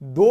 2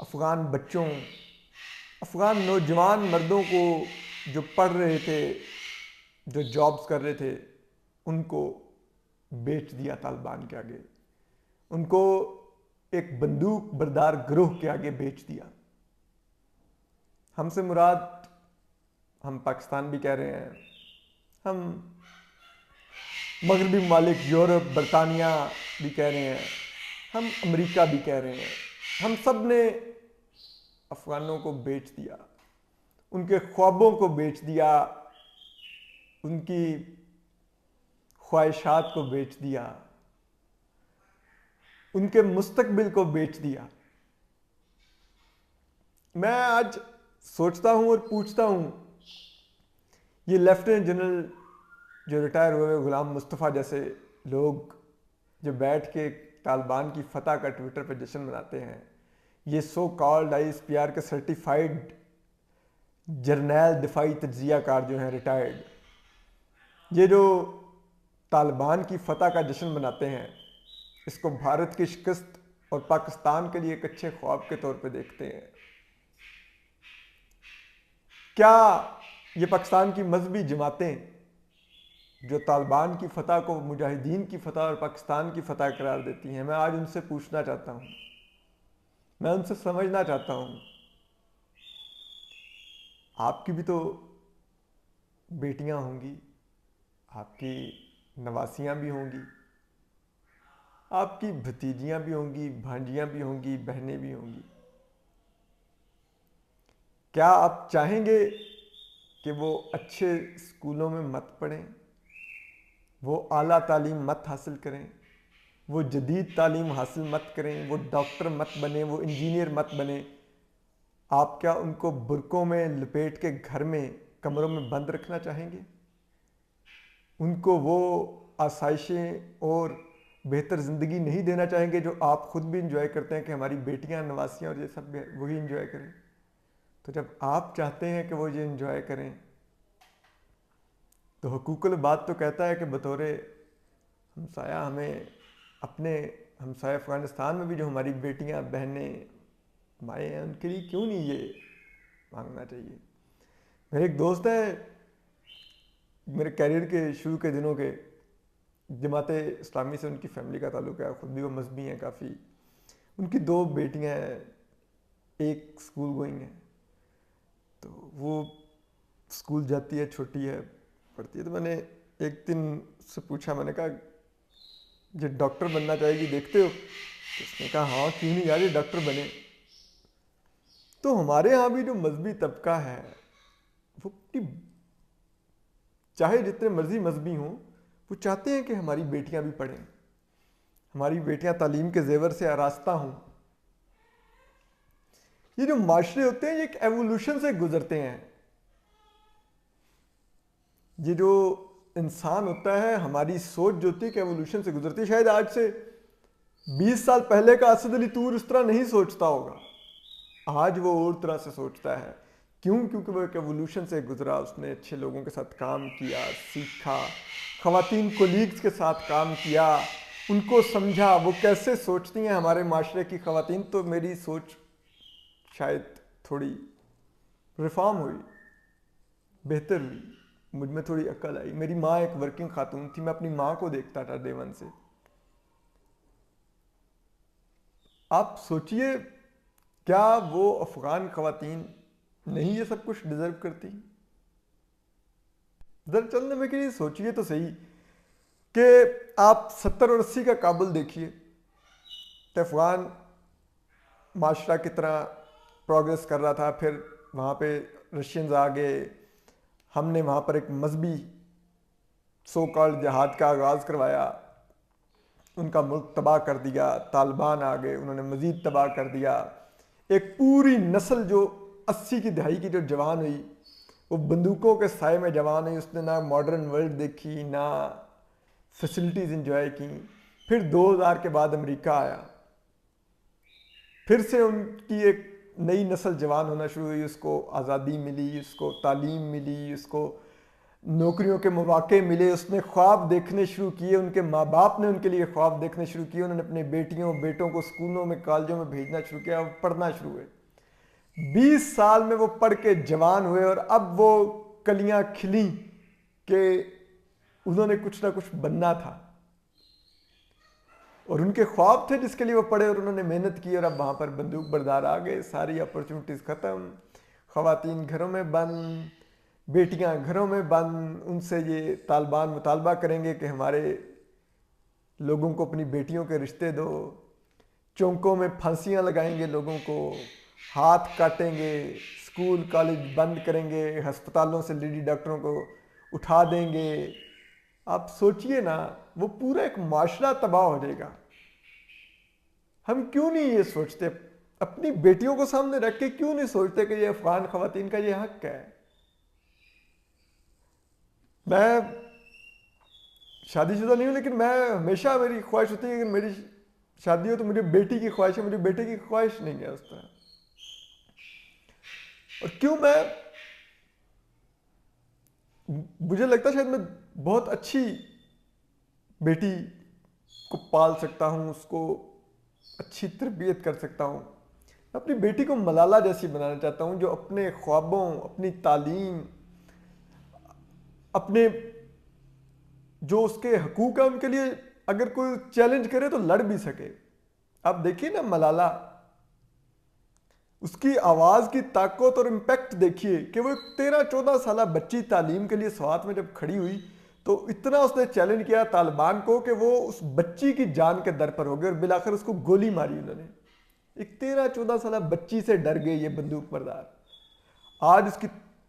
افغان بچوں، افغان نوجوان مردوں کو جو پڑھ رہے تھے، جو جابز کر رہے تھے، ان کو بیچ دیا طالبان کے آگے، ان کو ایک بندوق بردار گروہ کے آگے بیچ دیا۔ ہم سے مراد ہم پاکستان بھی کہہ رہے ہیں، ہم مغربی ممالک یورپ برطانیہ بھی کہہ رہے ہیں، ہم امریکہ بھی کہہ رہے ہیں، ہم سب نے افغانوں کو بیچ دیا، ان کے خوابوں کو بیچ دیا، ان کی خواہشات کو بیچ دیا، ان کے مستقبل کو بیچ دیا۔ میں آج سوچتا ہوں اور پوچھتا ہوں، یہ لیفٹیننٹ جنرل جو ریٹائر ہوئے غلام مصطفیٰ جیسے لوگ جو بیٹھ کے طالبان کی فتح کا ٹویٹر پہ جشن مناتے ہیں، یہ so called I S P R کے سرٹیفائیڈ جرنیل دفاعی تجزیہ کار جو ہیں ریٹائرڈ، یہ جو طالبان کی فتح کا جشن مناتے ہیں، اس کو بھارت کی شکست اور پاکستان کے لیے ایک اچھے خواب کے طور پہ دیکھتے ہیں۔ کیا یہ پاکستان کی مذہبی جماعتیں جو طالبان کی فتح کو مجاہدین کی فتح اور پاکستان کی فتح قرار دیتی ہیں، میں آج ان سے پوچھنا چاہتا ہوں، میں ان سے سمجھنا چاہتا ہوں، آپ کی بھی تو بیٹیاں ہوں گی، آپ کی نواسیاں بھی ہوں گی، آپ کی بھتیجیاں بھی ہوں گی، بھانجیاں بھی ہوں گی، بہنیں بھی ہوں گی۔ کیا آپ چاہیں گے کہ وہ اچھے اسکولوں میں مت پڑھیں، وہ اعلیٰ تعلیم مت حاصل کریں، وہ جدید تعلیم حاصل مت کریں، وہ ڈاکٹر مت بنیں، وہ انجینئر مت بنیں؟ آپ کیا ان کو برقعوں میں لپیٹ کے گھر میں کمروں میں بند رکھنا چاہیں گے؟ ان کو وہ آسائشیں اور بہتر زندگی نہیں دینا چاہیں گے جو آپ خود بھی انجوائے کرتے ہیں کہ ہماری بیٹیاں نواسیاں اور یہ سب وہی انجوائے کریں؟ تو جب آپ چاہتے ہیں کہ وہ یہ انجوائے کریں، تو حقوق العباد تو کہتا ہے کہ بطور ہمسایہ ہمیں اپنے ہمسایہ افغانستان میں بھی جو ہماری بیٹیاں بہنیں مائیں ہیں، ان کے لیے کیوں نہیں یہ مانگنا چاہیے؟ میرے ایک دوست ہیں، میرے کیریئر کے شروع کے دنوں کے، جماعت اسلامی سے ان کی فیملی کا تعلق ہے، خود بھی وہ مذہبی ہیں کافی، ان کی 2 بیٹیاں ہیں، ایک اسکول گوئنگ ہے، تو وہ اسکول جاتی ہے، چھوٹی ہے، پڑھتی ہے۔ تو میں نے ایک دن سے پوچھا، میں نے کہا یہ ڈاکٹر بننا چاہے گی، دیکھتے ہو؟ تو اس نے کہا ہاں کیوں نہیں یار، یہ ڈاکٹر بنے۔ تو ہمارے ہاں بھی جو مذہبی طبقہ ہے وہ چاہے جتنے مرضی مذہبی ہوں، وہ چاہتے ہیں کہ ہماری بیٹیاں بھی پڑھیں، ہماری بیٹیاں تعلیم کے زیور سے آراستہ ہوں۔ یہ جو معاشرے ہوتے ہیں یہ ایک ایوولوشن سے گزرتے ہیں، یہ جو انسان ہوتا ہے، ہماری سوچ جو ہوتی ہے کہ ایوولوشن سے گزرتی ہے۔ شاید آج سے 20 سال پہلے کا اسد علی طور اس طرح نہیں سوچتا ہوگا، آج وہ اور طرح سے سوچتا ہے۔ کیوں؟ کیونکہ وہ ایک ایوولوشن سے گزرا، اس نے اچھے لوگوں کے ساتھ کام کیا، سیکھا، خواتین کولیگز کے ساتھ کام کیا، ان کو سمجھا وہ کیسے سوچتی ہیں ہمارے معاشرے کی خواتین۔ تو میری سوچ شاید تھوڑی ریفارم ہوئی، بہتر ہوئی، مجھ میں تھوڑی عقل آئی۔ میری ماں ایک ورکنگ خاتون تھی، میں اپنی ماں کو دیکھتا تھا ڈے ون سے۔ آپ سوچئے کیا وہ افغان خواتین نہیں یہ سب کچھ ڈیزرو کرتی؟ ذرا چند لمحے کے لیے سوچئے تو صحیح کہ آپ 70 اور 80 کا کابل دیکھیے کہ افغان معاشرہ کتنا پروگریس کر رہا تھا، پھر وہاں پہ رشینز آ گئے، ہم نے وہاں پر ایک مذہبی سو کالڈ جہاد کا آغاز کروایا، ان کا ملک تباہ کر دیا، طالبان آ گئے، انہوں نے مزید تباہ کر دیا۔ ایک پوری نسل جو 80 کی دہائی کی جو جوان ہوئی، وہ بندوقوں کے سائے میں جوان ہوئی، اس نے نہ ماڈرن ورلڈ دیکھی، نہ فیسلٹیز انجوائے کی۔ پھر 2000 کے بعد امریکہ آیا، پھر سے ان کی ایک نئی نسل جوان ہونا شروع ہوئی، اس کو آزادی ملی، اس کو تعلیم ملی، اس کو نوکریوں کے مواقع ملے، اس نے خواب دیکھنے شروع کیے، ان کے ماں باپ نے ان کے لیے خواب دیکھنے شروع کیے، انہوں نے اپنے بیٹیوں بیٹوں کو اسکولوں میں کالجوں میں بھیجنا شروع کیا، وہ پڑھنا شروع ہوئے۔ 20 سال میں وہ پڑھ کے جوان ہوئے، اور اب وہ کلیاں کھلیں کہ انہوں نے کچھ نہ کچھ بننا تھا، اور ان کے خواب تھے جس کے لیے وہ پڑھے، اور انہوں نے محنت کی، اور اب وہاں پر بندوق بردار آ گئے، ساری اپرچونٹیز ختم، خواتین گھروں میں بند، بیٹیاں گھروں میں بند۔ ان سے یہ طالبان مطالبہ کریں گے کہ ہمارے لوگوں کو اپنی بیٹیوں کے رشتے دو، چونکوں میں پھانسیاں لگائیں گے لوگوں کو، ہاتھ کاٹیں گے، اسکول کالج بند کریں گے، ہسپتالوں سے لیڈی ڈاکٹروں کو اٹھا دیں گے۔ آپ سوچئے نا، وہ پورا ایک معاشرہ تباہ ہو جائے گا۔ ہم کیوں نہیں یہ سوچتے؟ اپنی بیٹیوں کو سامنے رکھ کے کیوں نہیں سوچتے کہ یہ افغان خواتین کا یہ حق ہے؟ میں شادی شدہ نہیں ہوں، لیکن میں ہمیشہ میری خواہش ہوتی ہے کہ میری شادی ہو تو مجھے بیٹی کی خواہش ہے، مجھے بیٹے کی خواہش نہیں ہے اس طرح۔ اور کیوں مجھے لگتا ہے شاید میں بہت اچھی بیٹی کو پال سکتا ہوں، اس کو اچھی تربیت کر سکتا ہوں۔ میں اپنی بیٹی کو ملالہ جیسی بنانا چاہتا ہوں، جو اپنے خوابوں، اپنی تعلیم، اپنے جو اس کے حقوق ہیں ان کے لیے اگر کوئی چیلنج کرے تو لڑ بھی سکے۔ آپ دیکھیے نا ملالہ، اس کی آواز کی طاقت اور امپیکٹ دیکھیے کہ وہ 13-14 سالہ بچی تعلیم کے لیے سوات میں جب کھڑی ہوئی تو اتنا اس نے چیلنج کیا طالبان کو کہ وہ اس بچی کی جان کے در پر ہو گئے، اور بالآخر اس کو گولی ماری انہوں نے۔ ایک 13-14 سالہ بچی سے ڈر گئے یہ بندوق بردار۔ آج اس کی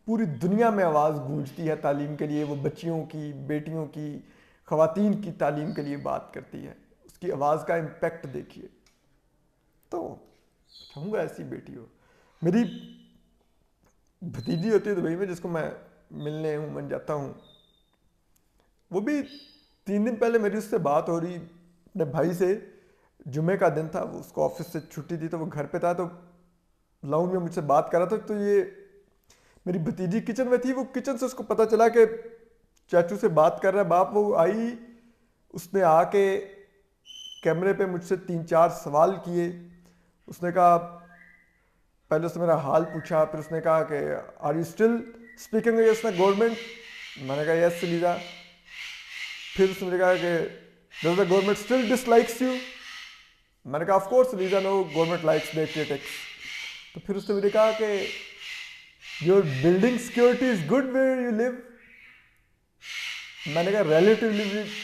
پوری دنیا میں آواز گونجتی ہے تعلیم کے لیے، وہ بچیوں کی، بیٹیوں کی، خواتین کی تعلیم کے لیے بات کرتی ہے۔ اس کی آواز کا امپیکٹ دیکھیے۔ تو چاہوں گا ایسی بیٹی ہو۔ میری بھتیجی ہوتی ہے دبئی میں، جس کو میں ملنے من جاتا ہوں، وہ بھی 3 دن پہلے میری اس سے بات ہو رہی، اپنے بھائی سے، جمعے کا دن تھا، وہ اس کو آفس سے چھٹی تھی تو وہ گھر پہ تھا، تو لاؤنج میں مجھ سے بات کر رہا تھا۔ تو یہ میری بھتیجی کچن میں تھی، وہ کچن سے اس کو پتہ چلا کہ چاچو سے بات کر رہا ہے باپ، وہ آئی، اس نے آ کے کیمرے پہ مجھ سے 3-4 سوال کیے۔ اس نے کہا، پہلے اس نے میرا حال پوچھا، پھر اس نے کہا کہ are you still speaking against the government? میں نے کہا یس سلیزا۔ پھر اس نے کہا کہ does the government still dislikes you? میں نے کہا آف کورس سلیزا، no government likes the critics. تو پھر اس نے مجھے کہا کہ your building security is good where you live? میں نے کہا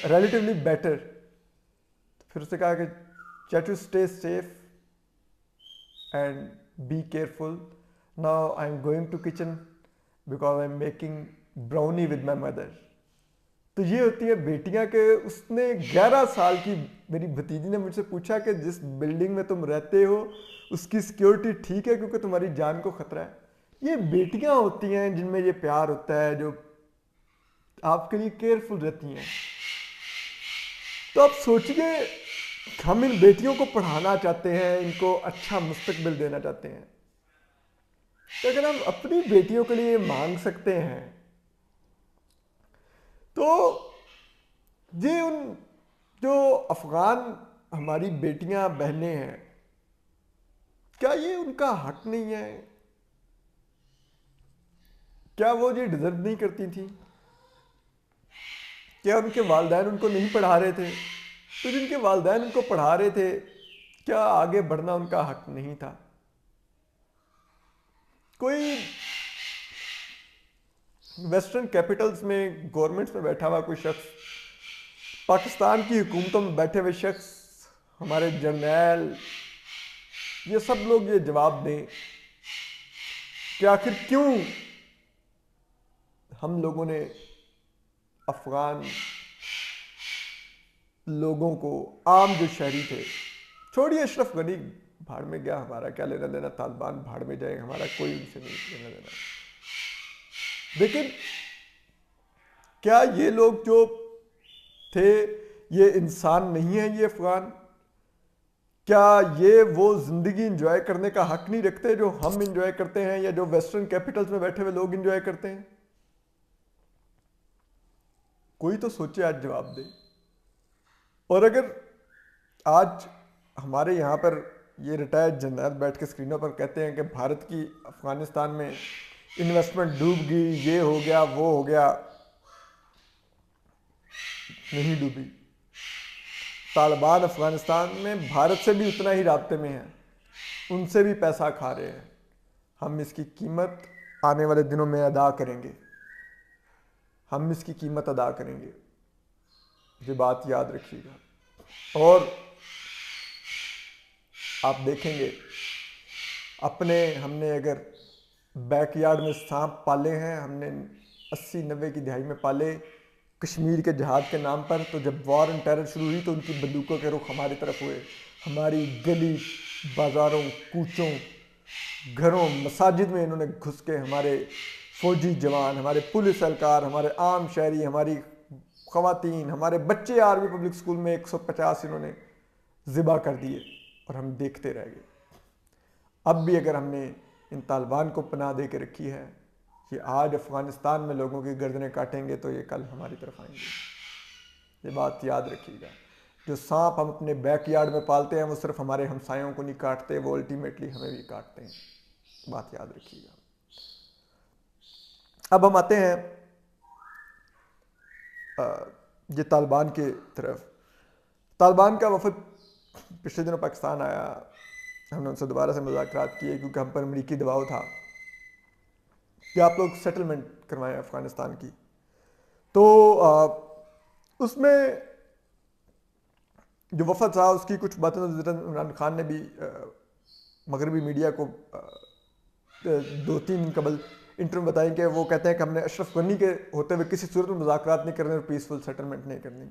ریلیٹیولی بیٹر۔ پھر اس نے کہا کہ چاچو stay safe and be careful, now I am going to kitchen because I am making brownie with my mother. تو یہ ہوتی ہیں بیٹیاں کہ اس نے 11 سال کی میری بھتیجی نے مجھ سے پوچھا کہ جس بلڈنگ میں تم رہتے ہو اس کی سیکیورٹی ٹھیک ہے کیونکہ تمہاری جان کو خطرہ ہے؟ یہ بیٹیاں ہوتی ہیں جن میں یہ پیار ہوتا ہے، جو آپ کے لیے کیئرفل رہتی ہیں۔ تو آپ سوچئے، ہم ان بیٹیوں کو پڑھانا چاہتے ہیں، ان کو اچھا مستقبل دینا چاہتے ہیں، تو اگر ہم اپنی بیٹیوں کے لیے مانگ سکتے ہیں تو یہ ان جو افغان ہماری بیٹیاں بہنیں ہیں، کیا یہ ان کا حق نہیں ہے؟ کیا وہ یہ ڈیزرو نہیں کرتی تھیں؟ کیا ان کے والدین ان کو نہیں پڑھا رہے تھے؟ تو جن کے والدین ان کو پڑھا رہے تھے، کیا آگے بڑھنا ان کا حق نہیں تھا؟ کوئی ویسٹرن کیپٹلز میں گورنمنٹس میں بیٹھا ہوا کوئی شخص، پاکستان کی حکومتوں میں بیٹھے ہوئے شخص، ہمارے جرنیل، یہ سب لوگ یہ جواب دیں کہ آخر کیوں ہم لوگوں نے افغان لوگوں کو، عام جو شہری تھے، چھوڑیے اشرف غنی بھاڑ میں گیا، ہمارا کیا لینا دینا، طالبان بھاڑ میں جائے، ہمارا کوئی ان سے نہیں لینا دینا، لیکن کیا یہ لوگ جو تھے یہ انسان نہیں ہیں؟ یہ افغان کیا یہ وہ زندگی انجوائے کرنے کا حق نہیں رکھتے جو ہم انجوائے کرتے ہیں، یا جو ویسٹرن کیپٹلز میں بیٹھے ہوئے لوگ انجوائے کرتے ہیں؟ کوئی تو سوچے آج جواب دے. اور اگر آج ہمارے یہاں پر یہ ریٹائرڈ جنرل بیٹھ کے اسکرینوں پر کہتے ہیں کہ بھارت کی افغانستان میں انویسٹمنٹ ڈوب گئی، یہ ہو گیا وہ ہو گیا، نہیں ڈوبی. طالبان افغانستان میں بھارت سے بھی اتنا ہی رابطے میں ہیں، ان سے بھی پیسہ کھا رہے ہیں. ہم اس کی قیمت آنے والے دنوں میں ادا کریں گے، ہم اس کی قیمت ادا کریں گے، یہ بات یاد رکھیے گا. اور آپ دیکھیں گے ہم نے اگر بیک یارڈ میں سانپ پالے ہیں، ہم نے 80-90 کی دہائی میں پالے کشمیر کے جہاد کے نام پر، تو جب وار اینڈ ٹیرر شروع ہوئی تو ان کی بندوقوں کے رخ ہماری طرف ہوئے. ہماری گلی بازاروں، کوچوں، گھروں، مساجد میں انہوں نے گھس کے ہمارے فوجی جوان، ہمارے پولیس اہلکار، ہمارے عام شہری، ہماری خواتین، ہمارے بچے آرمی پبلک اسکول میں 150 انہوں نے ذبح کر دیے، اور ہم دیکھتے رہ گئے. اب بھی اگر ہم نے ان طالبان کو پناہ دے کے رکھی ہے، یہ آج افغانستان میں لوگوں کی گردنیں کاٹیں گے تو یہ کل ہماری طرف آئیں گے. یہ بات یاد رکھیے گا. جو سانپ ہم اپنے بیک یارڈ میں پالتے ہیں وہ صرف ہمارے ہمسایوں کو نہیں کاٹتے، وہ الٹیمیٹلی ہمیں بھی کاٹتے ہیں. بات یاد رکھیے گا. اب ہم آتے ہیں یہ طالبان کے طرف. طالبان کا وفد پچھلے دنوں پاکستان آیا، ہم نے ان سے دوبارہ سے مذاکرات کیے کیونکہ ہم پر امریکی دباؤ تھا کہ آپ لوگ سیٹلمنٹ کروائیں افغانستان کی. تو اس میں جو وفد تھا اس کی کچھ باتیں عمران خان نے بھی مغربی میڈیا کو 2-3 دن قبل انٹرویو بتائی کہ وہ کہتے ہیں کہ ہم نے اشرف غنی کے ہوتے ہوئے کسی صورت میں مذاکرات نہیں کرنے اور پیسفل سیٹلمنٹ نہیں کرنی.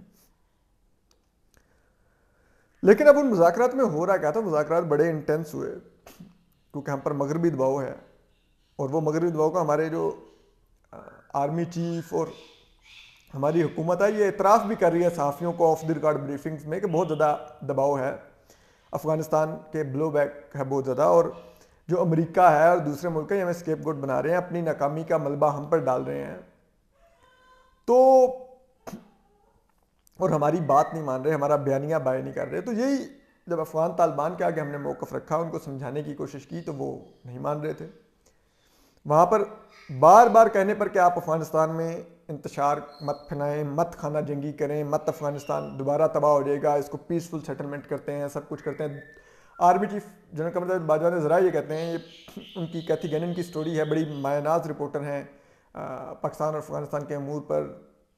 لیکن اب ان مذاکرات میں ہو رہا کیا تھا؟ مذاکرات بڑے انٹینس ہوئے کیونکہ ہم پر مغربی دباؤ ہے، اور وہ مغربی دباؤ کا ہمارے جو آرمی چیف اور ہماری حکومت ہے یہ اعتراف بھی کر رہی ہے صحافیوں کو آف دی ریکارڈ بریفنگز میں کہ بہت زیادہ دباؤ ہے افغانستان کے، بلو بیک ہے بہت زیادہ، اور جو امریکہ ہے اور دوسرے ملک ہیں ہمیں اسکیپ گوٹ بنا رہے ہیں، اپنی ناکامی کا ملبہ ہم پر ڈال رہے ہیں. تو اور ہماری بات نہیں مان رہے، ہمارا بیانیہ بائے نہیں کر رہے. تو یہی جب افغان طالبان کے آگے ہم نے موقف رکھا، ان کو سمجھانے کی کوشش کی تو وہ نہیں مان رہے تھے. وہاں پر بار بار کہنے پر کہ آپ افغانستان میں انتشار مت پھیلائیں، مت خانہ جنگی کریں، مت افغانستان دوبارہ تباہ ہو جائے گا، اس کو پیسفل سیٹلمنٹ کرتے ہیں، سب کچھ کرتے ہیں. Army chief general Qamar Javed Bajwa نے ذرا یہ کہتے ہیں، یہ ان کی کیتھی گینن کی سٹوری ہے، بڑی مایہ ناز رپورٹر ہیں پاکستان اور افغانستان کے امور پر،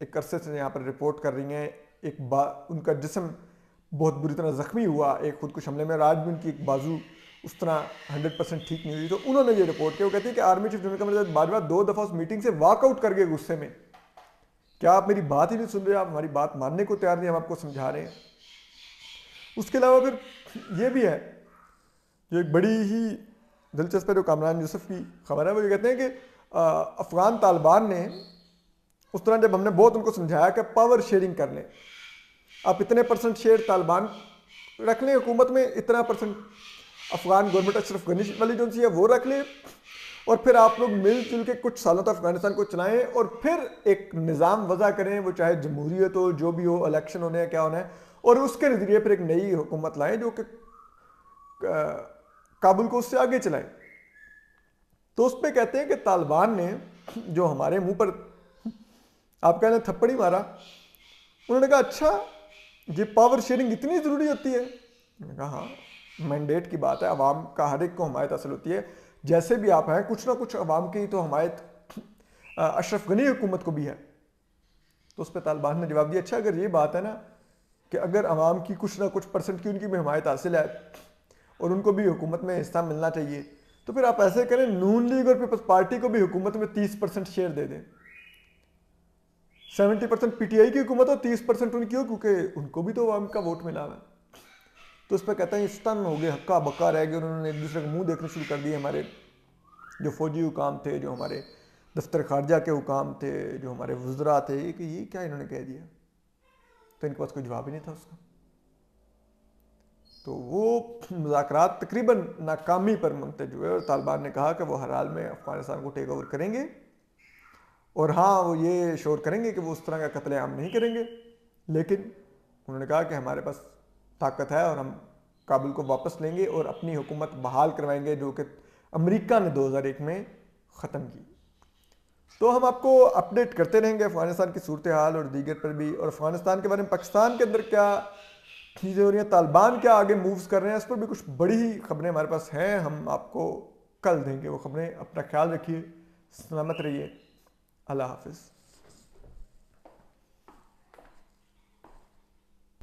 ایک عرصے سے یہاں پر رپورٹ کر رہی ہیں. ان کا جسم بہت بری طرح زخمی ہوا ایک خودکش حملے میں، اور آج بھی ان کی ایک بازو اس طرح 100% ٹھیک نہیں ہوئی. تو انہوں نے یہ رپورٹ کیا، وہ کہتے ہیں کہ army chief general Qamar Javed Bajwa 2 دفعہ اس میٹنگ سے واک آؤٹ کر گئے غصے میں. کیا آپ میری بات ہی نہیں سن رہے؟ آپ ہماری بات ماننے کو تیار نہیں، ہم آپ کو سمجھا رہے ہیں. اس کے علاوہ پھر یہ بھی ہے جو ایک بڑی ہی دلچسپ ہے، جو کامران یوسف کی خبر ہے، وہ یہ کہتے ہیں کہ افغان طالبان نے اس طرح جب ہم نے بہت ان کو سمجھایا کہ پاور شیئرنگ کر لیں، آپ اتنے % شیئر طالبان رکھ لیں حکومت میں، اتنا % افغان گورنمنٹ اشرف غنی والی جو سی ہے وہ رکھ لیں، اور پھر آپ لوگ مل جل کے کچھ سالوں تک افغانستان کو چلائیں، اور پھر ایک نظام وضع کریں، وہ چاہے جمہوریت ہو، جو بھی ہو، الیکشن ہونے ہیں، کیا ہونا ہے، اور اس کے نظریے پھر ایک نئی حکومت لائیں جو کہ کابل کو اس سے آگے چلائیں. تو اس پہ کہتے ہیں کہ طالبان نے جو ہمارے منہ پر آپ کہنے تھپڑ ہی مارا، انہوں نے کہا اچھا یہ پاور شیئرنگ اتنی ضروری ہوتی ہے؟ میں نے کہا ہاں، مینڈیٹ کی بات ہے، عوام کا ہر ایک کو حمایت حاصل ہوتی ہے، جیسے بھی آپ ہیں کچھ نہ کچھ عوام کی تو حمایت اشرف غنی حکومت کو بھی ہے. تو اس پہ طالبان نے جواب دیا اچھا اگر یہ بات ہے نا کہ اگر عوام کی کچھ نہ کچھ % کی ان کی بھی حمایت حاصل ہے اور ان کو بھی حکومت میں حصہ ملنا چاہیے، تو پھر آپ ایسے کریں نون لیگ اور پیپلز پارٹی کو بھی حکومت میں 30% شیئر دے دیں، 70% پی ٹی آئی کی حکومت ہو، 30% ان کی ہو، کیونکہ ان کو بھی تو عوام کا ووٹ ملا ہے. تو اس پہ کہتے ہیں استن ہو گئے، ہکا بکا رہ گئے، انہوں نے ایک دوسرے کو منہ دیکھنے شروع کر دیے. ہمارے جو فوجی حکام تھے، جو ہمارے دفتر خارجہ کے حکام تھے، جو ہمارے وزراء تھے، کہ یہ کیا انہوں نے کہہ دیا، تو ان کے پاس کوئی جواب ہی نہیں تھا اس کا. تو وہ مذاکرات تقریباً ناکامی پر منتج ہوئے، اور طالبان نے کہا کہ وہ ہر حال میں افغانستان کو ٹیک اوور کریں گے اور ہاں وہ یہ شور کریں گے کہ وہ اس طرح کا قتل عام نہیں کریں گے، لیکن انہوں نے کہا کہ ہمارے پاس طاقت ہے اور ہم کابل کو واپس لیں گے اور اپنی حکومت بحال کروائیں گے جو کہ امریکہ نے 2001 میں ختم کی۔ تو ہم آپ کو اپڈیٹ کرتے رہیں گے افغانستان کی صورتحال اور دیگر پر بھی، اور افغانستان کے بارے میں پاکستان کے اندر کیا چیزیں ہو رہی ہیں، طالبان کیا آگے مووز کر رہے ہیں، اس پر بھی کچھ بڑی ہی خبریں ہمارے پاس ہیں، ہم آپ کو کل دیں گے وہ خبریں۔ اپنا خیال رکھیے، سلامت رہیے، اللہ حافظ۔